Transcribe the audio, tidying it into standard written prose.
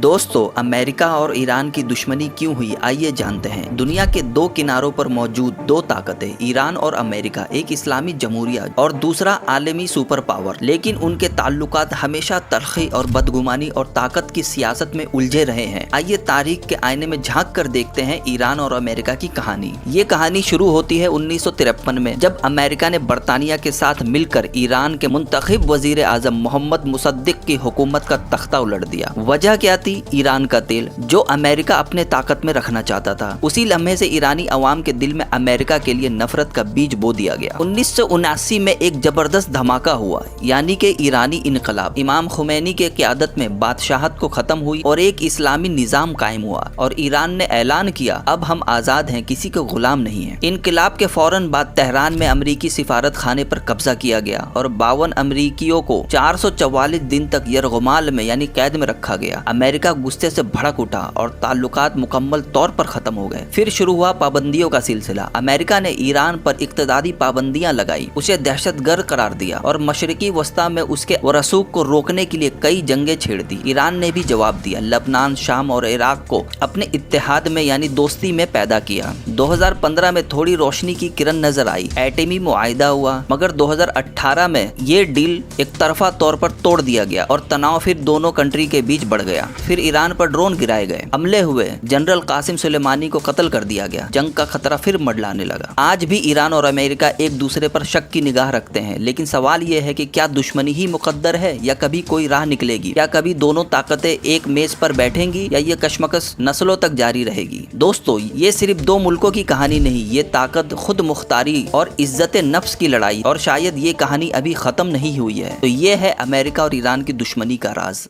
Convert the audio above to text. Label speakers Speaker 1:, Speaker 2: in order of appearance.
Speaker 1: دوستو، امریکہ اور ایران کی دشمنی کیوں ہوئی آئیے جانتے ہیں۔ دنیا کے دو کناروں پر موجود دو طاقتیں ایران اور امریکہ، ایک اسلامی جمہوریہ اور دوسرا عالمی سپر پاور، لیکن ان کے تعلقات ہمیشہ تلخی اور بدگمانی اور طاقت کی سیاست میں الجھے رہے ہیں۔ آئیے تاریخ کے آئینے میں جھانک کر دیکھتے ہیں ایران اور امریکہ کی کہانی۔ یہ کہانی شروع ہوتی ہے 1953 میں، جب امریکہ نے برطانیہ کے ساتھ مل کر ایران کے منتخب وزیر اعظم محمد مصدق کی حکومت کا تختہ الٹ دیا۔ وجہ کیا تھی؟ ایران کا تیل، جو امریکہ اپنے طاقت میں رکھنا چاہتا تھا۔ اسی لمحے سے ایرانی عوام کے دل میں امریکہ کے لیے نفرت کا بیج بو دیا گیا۔ 1979 میں ایک زبردست دھماکہ ہوا، یعنی کہ ایرانی انقلاب۔ امام خمینی کے قیادت میں بادشاہت کو ختم ہوئی اور ایک اسلامی نظام قائم ہوا، اور ایران نے اعلان کیا اب ہم آزاد ہیں، کسی کے غلام نہیں ہیں۔ انقلاب کے فوراً بعد تہران میں امریکی سفارت خانے پر قبضہ کیا گیا اور 52 امریکیوں کو 444 دن تک یرغمال میں یعنی قید میں رکھا گیا۔ امریکہ غصے سے بھڑک اٹھا اور تعلقات مکمل طور پر ختم ہو گئے۔ پھر شروع ہوا پابندیوں کا سلسلہ۔ امریکہ نے ایران پر اقتصادی پابندیاں لگائی، اسے دہشت گرد قرار دیا اور مشرقی وسطی میں اس کے رسوخ کو روکنے کے لیے کئی جنگیں چھیڑ دی۔ ایران نے بھی جواب دیا، لبنان، شام اور عراق کو اپنے اتحاد میں یعنی دوستی میں پیدا کیا۔ 2015 میں تھوڑی روشنی کی کرن نظر آئی، ایٹمی معاہدہ ہوا، مگر 2018 میں یہ ڈیل ایک طرفہ طور پر توڑ دیا گیا اور تناؤ پھر دونوں کنٹری کے بیچ بڑھ گیا۔ پھر ایران پر ڈرون گرائے گئے، حملے ہوئے، جنرل قاسم سلیمانی کو قتل کر دیا گیا، جنگ کا خطرہ پھر منڈلانے لگا۔ آج بھی ایران اور امریکہ ایک دوسرے پر شک کی نگاہ رکھتے ہیں، لیکن سوال یہ ہے کہ کیا دشمنی ہی مقدر ہے یا کبھی کوئی راہ نکلے گی؟ کیا کبھی دونوں طاقتیں ایک میز پر بیٹھیں گی یا یہ کشمکش نسلوں تک جاری رہے گی؟ دوستو، یہ صرف دو ملکوں کی کہانی نہیں، یہ طاقت، خود مختاری اور عزت نفس کی لڑائی، اور شاید یہ کہانی ابھی ختم نہیں ہوئی ہے۔ تو یہ ہے امریکہ اور ایران کی دشمنی کا راز۔